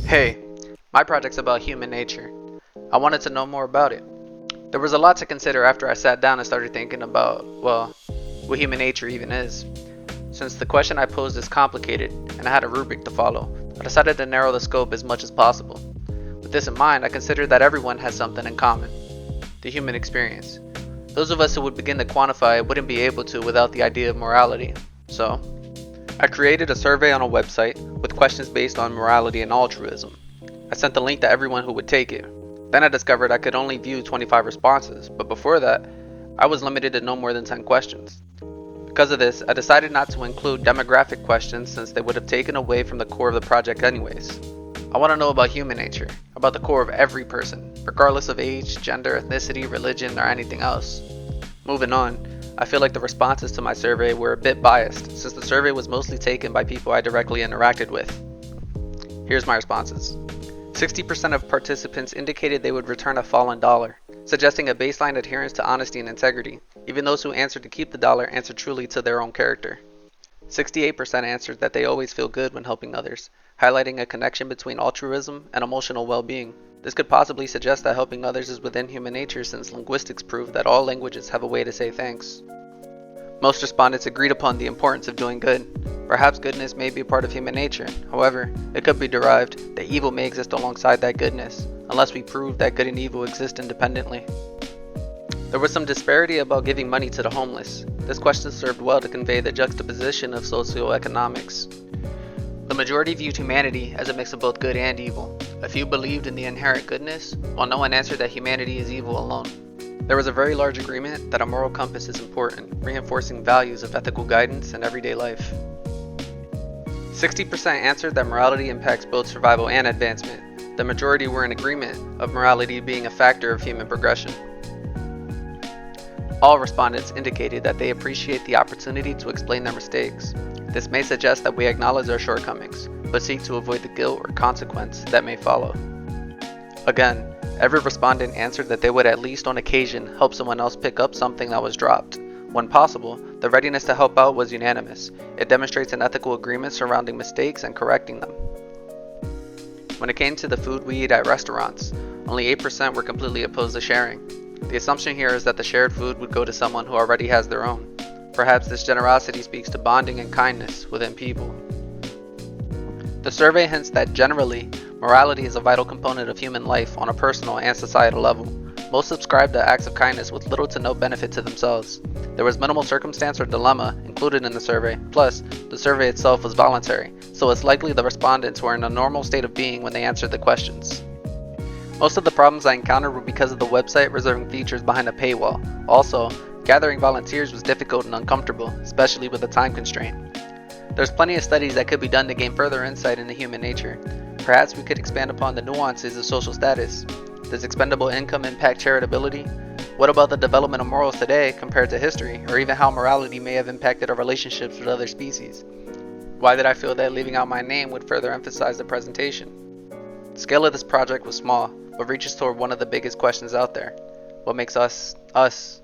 Hey, my project's about human nature. I wanted to know more about it. There was a lot to consider after I sat down and started thinking about, well, what human nature even is. Since the question I posed is complicated and I had a rubric to follow, I decided to narrow the scope as much as possible. With this in mind, I considered that everyone has something in common: the human experience. Those of us who would begin to quantify it wouldn't be able to without the idea of morality. So, I created a survey on a website with questions based on morality and altruism. I sent the link to everyone who would take it. Then I discovered I could only view 25 responses, but before that, I was limited to no more than 10 questions. Because of this, I decided not to include demographic questions since they would have taken away from the core of the project anyways. I want to know about human nature, about the core of every person, regardless of age, gender, ethnicity, religion, or anything else. Moving on, I feel like the responses to my survey were a bit biased since the survey was mostly taken by people I directly interacted with. Here's my responses. 60% of participants indicated they would return a fallen dollar, suggesting a baseline adherence to honesty and integrity. Even those who answered to keep the dollar answered truly to their own character. 68% answered that they always feel good when helping others, highlighting a connection between altruism and emotional well-being. This could possibly suggest that helping others is within human nature since linguistics prove that all languages have a way to say thanks. Most respondents agreed upon the importance of doing good. Perhaps goodness may be a part of human nature. However, it could be derived that evil may exist alongside that goodness, unless we prove that good and evil exist independently. There was some disparity about giving money to the homeless. This question served well to convey the juxtaposition of socioeconomics. The majority viewed humanity as a mix of both good and evil. A few believed in the inherent goodness, while no one answered that humanity is evil alone. There was a very large agreement that a moral compass is important, reinforcing values of ethical guidance in everyday life. 60% answered that morality impacts both survival and advancement. The majority were in agreement of morality being a factor of human progression. All respondents indicated that they appreciate the opportunity to explain their mistakes. This may suggest that we acknowledge our shortcomings, but seek to avoid the guilt or consequence that may follow. Again, every respondent answered that they would at least on occasion help someone else pick up something that was dropped. When possible, the readiness to help out was unanimous. It demonstrates an ethical agreement surrounding mistakes and correcting them. When it came to the food we eat at restaurants, only 8% were completely opposed to sharing. The assumption here is that the shared food would go to someone who already has their own. Perhaps this generosity speaks to bonding and kindness within people. The survey hints that generally, morality is a vital component of human life on a personal and societal level. Most subscribe to acts of kindness with little to no benefit to themselves. There was minimal circumstance or dilemma included in the survey, plus, the survey itself was voluntary, so it's likely the respondents were in a normal state of being when they answered the questions. Most of the problems I encountered were because of the website reserving features behind a paywall. Also, gathering volunteers was difficult and uncomfortable, especially with a time constraint. There's plenty of studies that could be done to gain further insight into human nature. Perhaps we could expand upon the nuances of social status. Does expendable income impact charitability? What about the development of morals today compared to history, or even how morality may have impacted our relationships with other species? Why did I feel that leaving out my name would further emphasize the presentation? The scale of this project was small, but reaches toward one of the biggest questions out there. What makes us, us?